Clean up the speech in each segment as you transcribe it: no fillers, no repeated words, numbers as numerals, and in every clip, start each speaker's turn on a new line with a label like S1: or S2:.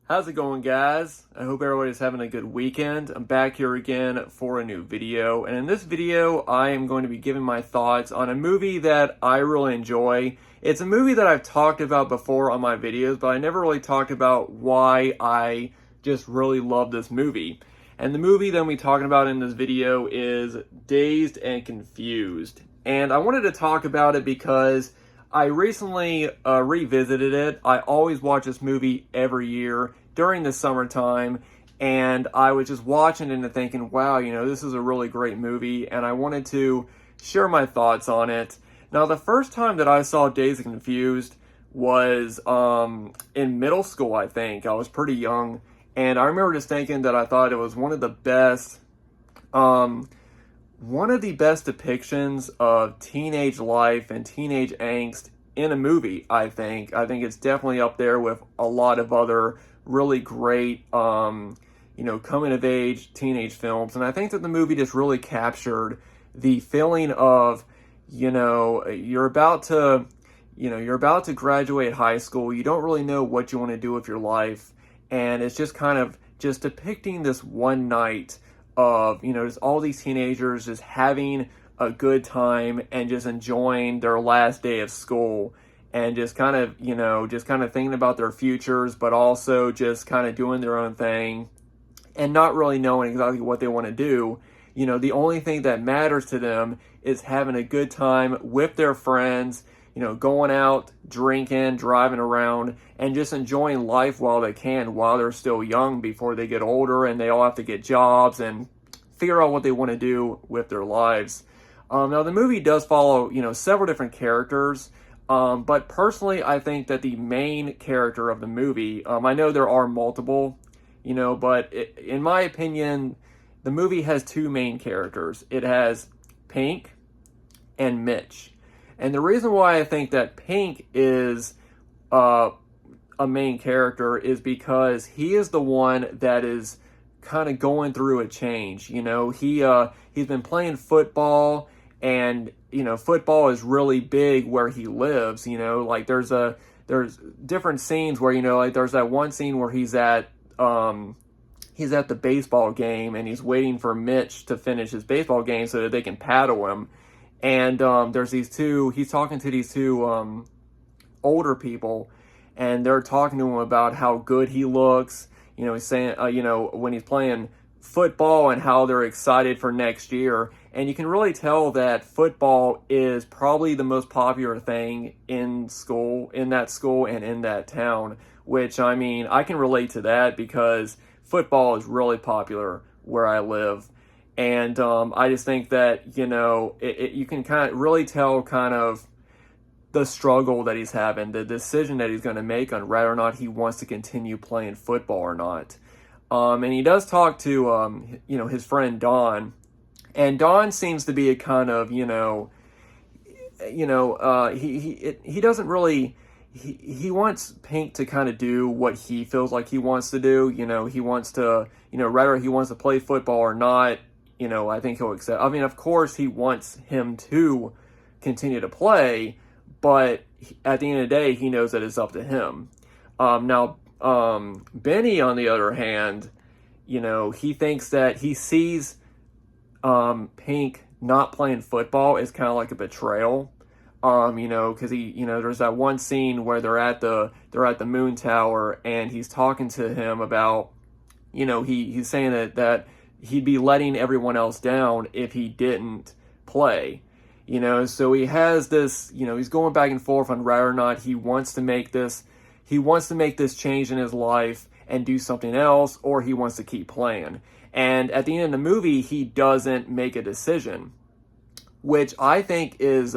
S1: How's it going, guys? I hope everybody's having a good weekend. I'm back here again for a new video, and in this video I am going to be giving my thoughts on a movie that I really enjoy. It's a movie that I've talked about before on my videos, but I never really talked about why I just really love this movie. And the movie that we're talking about in this video is Dazed and Confused. And I wanted to talk about it because I recently revisited it. I always watch this movie every year during the summertime, and I was just watching it and thinking, wow, this is a really great movie, and I wanted to share my thoughts on it. Now, the first time that I saw Dazed and Confused was in middle school, I think. I was pretty young, and I remember just thinking that I thought it was one of the best depictions of teenage life and teenage angst in a movie, I think. I think it's definitely up there with a lot of other really great, coming-of-age teenage films. And I think that the movie just really captured the feeling of, you're about to graduate high school. You don't really know what you want to do with your life. And it's just kind of just depicting this one night of, just all these teenagers just having a good time and just enjoying their last day of school and just kind of thinking about their futures, but also just kind of doing their own thing and not really knowing exactly what they want to do. The only thing that matters to them is having a good time with their friends, going out, drinking, driving around, and just enjoying life while they can, while they're still young, before they get older and they all have to get jobs and figure out what they want to do with their lives. Now, the movie does follow, several different characters, but personally, I think that the main character of the movie, I know there are multiple, but in my opinion, the movie has two main characters. It has Pink and Mitch. And the reason why I think that Pink is a main character is because he is the one that is kind of going through a change. He's been playing football, and football is really big where he lives. Like there's different scenes where like there's that one scene where he's at the baseball game and he's waiting for Mitch to finish his baseball game so that they can paddle him. And he's talking to these two older people, and they're talking to him about how good he looks. He's saying, when he's playing football and how they're excited for next year. And you can really tell that football is probably the most popular thing in that school and in that town, which, I can relate to that because football is really popular where I live. And I just think that, you can kind of really tell kind of the struggle that he's having, the decision that he's going to make on whether or not he wants to continue playing football or not. And he does talk to, his friend Don. And Don seems to be a kind of, he doesn't really, he wants Pink to kind of do what he feels like he wants to do. He wants to, whether he wants to play football or not, I think he'll accept. Of course he wants him to continue to play, but at the end of the day, he knows that it's up to him. Now, Benny, on the other hand, he thinks that he sees Pink not playing football is kind of like a betrayal. Because there's that one scene where they're at the moon tower, and he's talking to him about, he's saying that he'd be letting everyone else down if he didn't play. So he has this, he's going back and forth on whether or not he wants to make this change in his life and do something else, or he wants to keep playing. And at the end of the movie, he doesn't make a decision, which I think is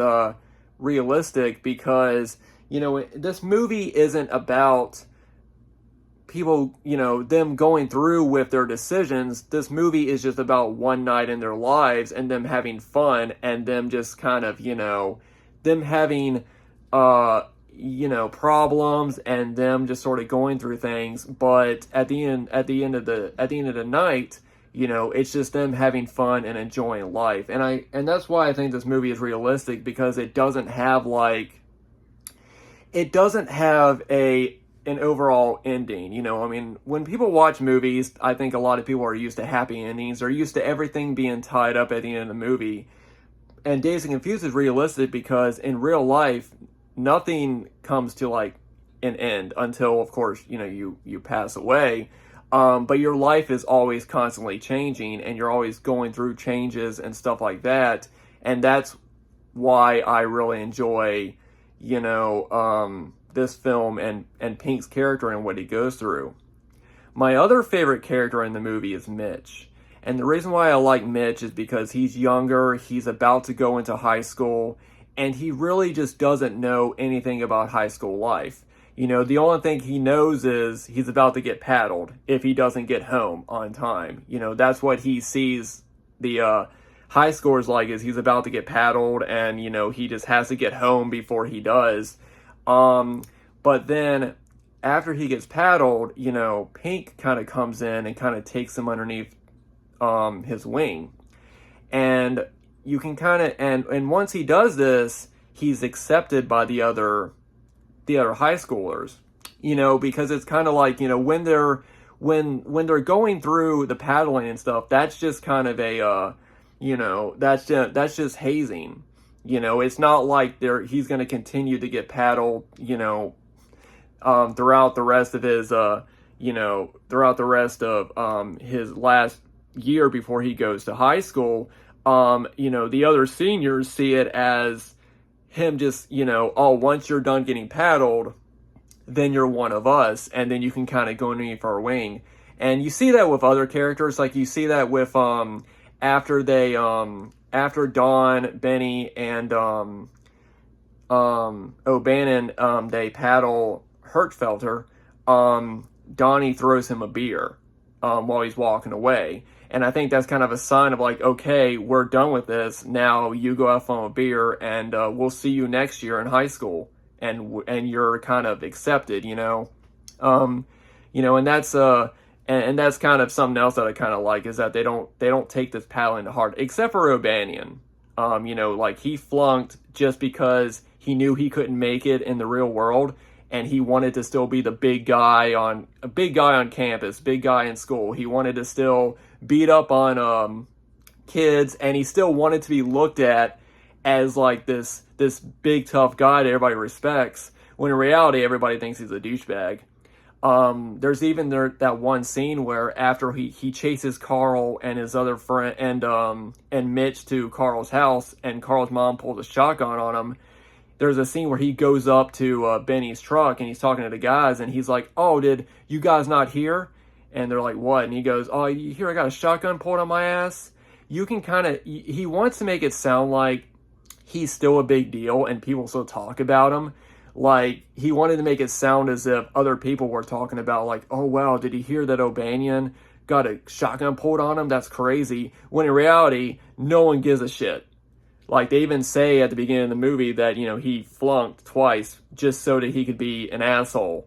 S1: realistic because, this movie isn't about people, them going through with their decisions. This movie is just about one night in their lives and them having fun and them just kind of, them having, problems and them just sort of going through things. But at the end of the night, it's just them having fun and enjoying life. And that's why I think this movie is realistic, because it doesn't have a an overall ending. You know, I mean, when people watch movies, I think a lot of people are used to happy endings. They're used to everything being tied up at the end of the movie. And Dazed and Confused is realistic because in real life, nothing comes to like an end until, of course, you know, you pass away. But your life is always constantly changing, and you're always going through changes and stuff like that. And that's why I really enjoy, you know, this film and Pink's character and what he goes through. My other favorite character in the movie is Mitch. And the reason why I like Mitch is because he's younger, he's about to go into high school, and he really just doesn't know anything about high school life. You know, the only thing he knows is he's about to get paddled if he doesn't get home on time. You know, that's what he sees the high scores like, is he's about to get paddled, and, you know, he just has to get home before he does. But then after he gets paddled, you know, Pink kind of comes in and kind of takes him underneath his wing. And you can kind of, and once he does this, he's accepted by the other high schoolers, you know, because it's kind of like, you know, when they're going through the paddling and stuff, that's just kind of a, you know, that's just hazing. You know, it's not like he's going to continue to get paddled, you know, throughout the rest of his, his last year before he goes to high school. You know, the other seniors see it as him just, you know, oh, once you're done getting paddled, then you're one of us, and then you can kind of go underneath our wing. And you see that with other characters, like you see that with after Dawn, Benny, and O'Bannon, they paddle Hertzfelter, Donnie throws him a beer while he's walking away. And I think that's kind of a sign of like, okay, we're done with this. Now you go have fun with beer, and we'll see you next year in high school, and you're kind of accepted, you know. You know, and that's kind of something else that I kind of like, is that they don't take this paddling to heart, except for O'Banion. You know, like he flunked just because he knew he couldn't make it in the real world, and he wanted to still be the big guy on campus, big guy in school. He wanted to still beat up on kids, and he still wanted to be looked at as like this big tough guy that everybody respects, when in reality everybody thinks he's a douchebag. There's even that one scene where after he chases Carl and his other friend and Mitch to Carl's house, and Carl's mom pulls a shotgun on him. There's a scene where he goes up to Benny's truck, and he's talking to the guys, and he's like, "Oh, did you guys not hear?" And they're like, "What?" And he goes, "Oh, you hear I got a shotgun pulled on my ass?" You can kind of, he wants to make it sound like he's still a big deal and people still talk about him. Like, he wanted to make it sound as if other people were talking about, like, "Oh, wow, did you hear that O'Banion got a shotgun pulled on him? That's crazy." When in reality, no one gives a shit. Like, they even say at the beginning of the movie that, you know, he flunked twice just so that he could be an asshole.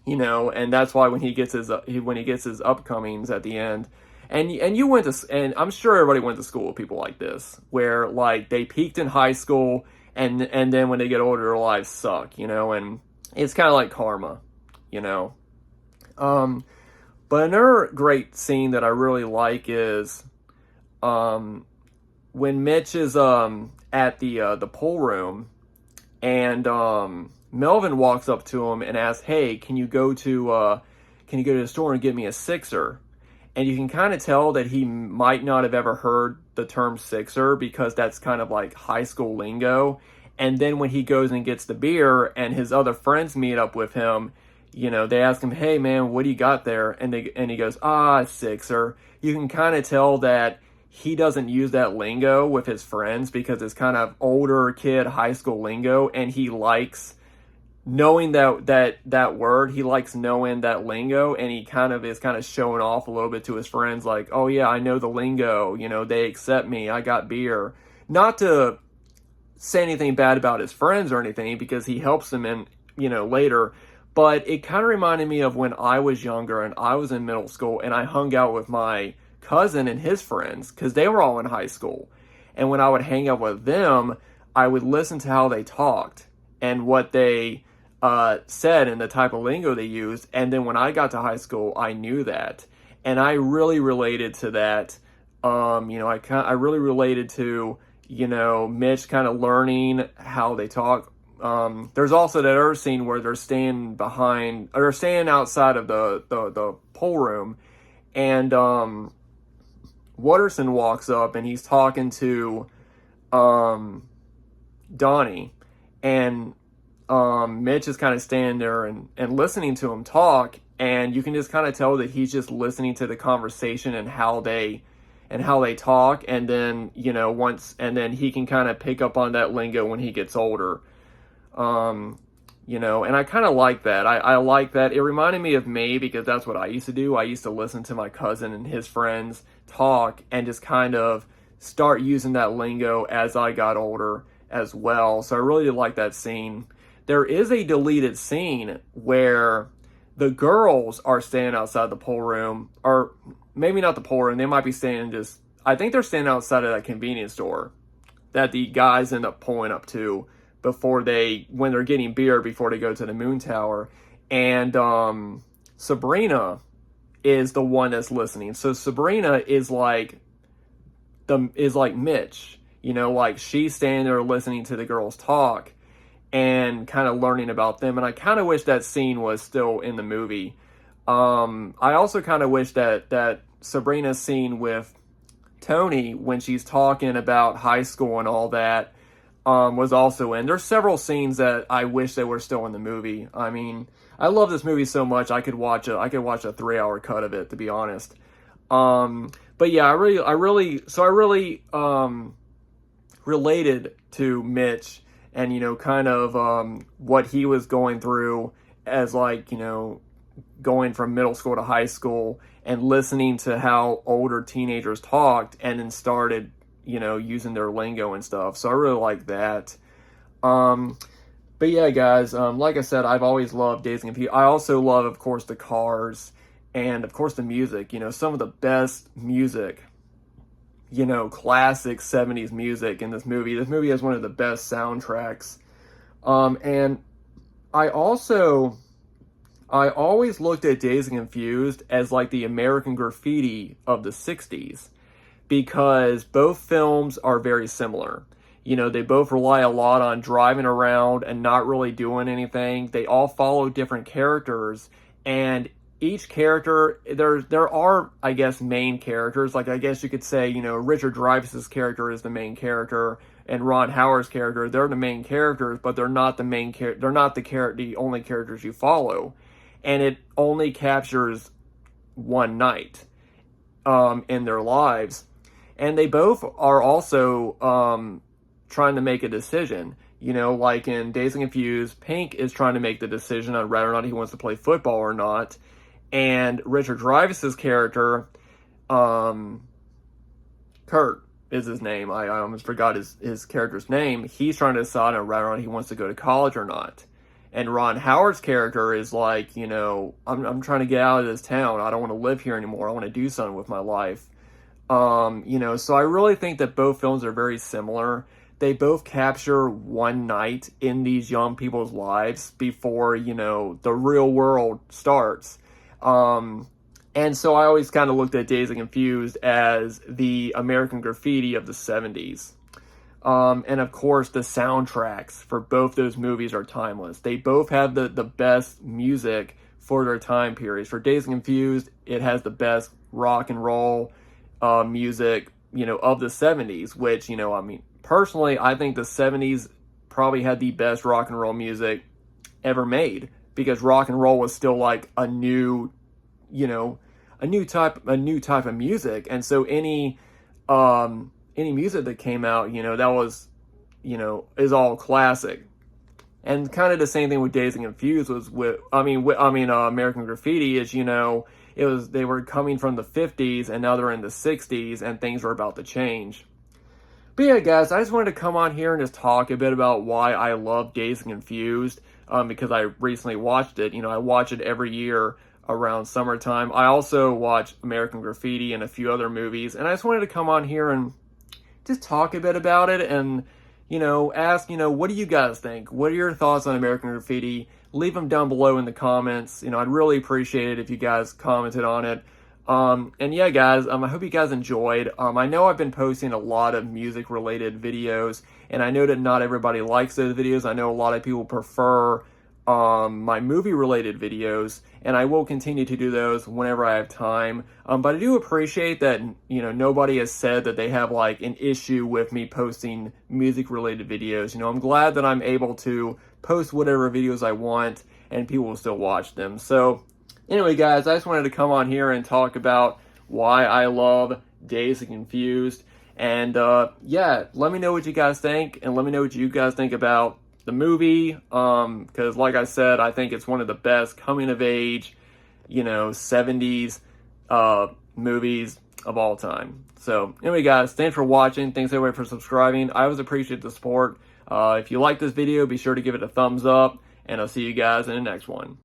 S1: You know, and that's why when he gets his upcomings at the end, and I'm sure everybody went to school with people like this, where like they peaked in high school, and then when they get older, their lives suck, you know, and it's kind of like karma, you know. But another great scene that I really like is when Mitch is at the pool room, and Melvin walks up to him and asks, "Hey, can you go to the store and get me a sixer?" And you can kind of tell that he might not have ever heard the term sixer, because that's kind of like high school lingo. And then when he goes and gets the beer and his other friends meet up with him, you know, they ask him, "Hey man, what do you got there?" And he goes, "Sixer." You can kind of tell that he doesn't use that lingo with his friends, because it's kind of older kid high school lingo, and he likes knowing that word. He likes knowing that lingo, and he kind of showing off a little bit to his friends, like, "Oh yeah, I know the lingo, you know, they accept me, I got beer." Not to say anything bad about his friends or anything, because he helps them in, you know, later, but it kind of reminded me of when I was younger and I was in middle school, and I hung out with my cousin and his friends, because they were all in high school. And when I would hang out with them, I would listen to how they talked and what they said and the type of lingo they used. And then when I got to high school, I knew that. And I really related to that. I really related to, Mitch kind of learning how they talk. There's also that other scene where they're standing outside of the pool room, and Watterson walks up and he's talking to Donnie, and Mitch is kind of standing there and listening to him talk, and you can just kind of tell that he's just listening to the conversation and how they talk, and then and then he can kind of pick up on that lingo when he gets older. And I kind of like that. I like that. It reminded me of me because that's what I used to do. I used to listen to my cousin and his friends talk and just kind of start using that lingo as I got older as well. So I really did like that scene. There is a deleted scene where the girls are standing outside the pool room, or maybe not the pool room. They might be standing I think they're standing outside of that convenience store that the guys end up pulling up to when they're getting beer before they go to the Moon Tower. And Sabrina is the one that's listening. So Sabrina is like Mitch, like she's standing there listening to the girls talk and kind of learning about them. And I kind of wish that scene was still in the movie. I also kind of wish that Sabrina's scene with Tony, when she's talking about high school and all that, was also in. There's several scenes that I wish they were still in the movie. I mean, I love this movie so much I could watch a 3-hour cut of it, to be honest. But yeah, I really related to Mitch and kind of what he was going through as going from middle school to high school and listening to how older teenagers talked and then started using their lingo and stuff. So I really like that. But yeah, guys, like I said, I've always loved Dazed and Confused. I also love, of course, the cars and, of course, the music. Some of the best music, classic 70s music in this movie. This movie has one of the best soundtracks. And I always looked at Dazed and Confused as like the American Graffiti of the 60s. Because both films are very similar. They both rely a lot on driving around and not really doing anything. They all follow different characters, and each character, there are, I guess, main characters. Like, I guess you could say, Richard Dreyfuss's character is the main character, and Ron Howard's character, they're the main characters, but they're not the only characters you follow. And it only captures one night in their lives. And they both are also trying to make a decision. Like in Dazed and Confused, Pink is trying to make the decision on whether or not he wants to play football or not. And Richard Dreyfuss's character, Kurt is his name. I almost forgot his character's name. He's trying to decide on whether or not he wants to go to college or not. And Ron Howard's character is like, I'm trying to get out of this town. I don't want to live here anymore. I want to do something with my life. So I really think that both films are very similar. They both capture one night in these young people's lives before, the real world starts. And so I always kind of looked at Dazed and Confused as the American Graffiti of the 70s. And of course, the soundtracks for both those movies are timeless. They both have the best music for their time periods. For Dazed and Confused, it has the best rock and roll music, of the 70s, which, personally, I think the 70s probably had the best rock and roll music ever made, because rock and roll was still like a new type of music. And so any music that came out, that was, is all classic. And kind of the same thing with Dazed and Confused was American Graffiti is, they were coming from the 50s and now they're in the 60s and things were about to change. But yeah, guys, I just wanted to come on here and just talk a bit about why I love Dazed and Confused, because I recently watched it. I watch it every year around summertime. I also watch American Graffiti and a few other movies, and I just wanted to come on here and just talk a bit about it and, ask, what do you guys think? What are your thoughts on American Graffiti? leave them down below in the comments. You know, I'd really appreciate it if you guys commented on it. And yeah, guys, I hope you guys enjoyed. I know I've been posting a lot of music-related videos, and I know that not everybody likes those videos. I know a lot of people prefer my movie-related videos, and I will continue to do those whenever I have time. But I do appreciate that, you know, nobody has said that they have, like, an issue with me posting music-related videos. You know, I'm glad that I'm able to post whatever videos I want, and people will still watch them. So, anyway, guys, I just wanted to come on here and talk about why I love Dazed and Confused. And, yeah, let me know what you guys think, and let me know what you guys think about the movie, because like I said, I think it's one of the best coming-of-age, you know, 70s movies of all time. So, anyway, guys, thanks for watching. Thanks, everybody, for subscribing. I always appreciate the support. If you like this video, be sure to give it a thumbs up, and I'll see you guys in the next one.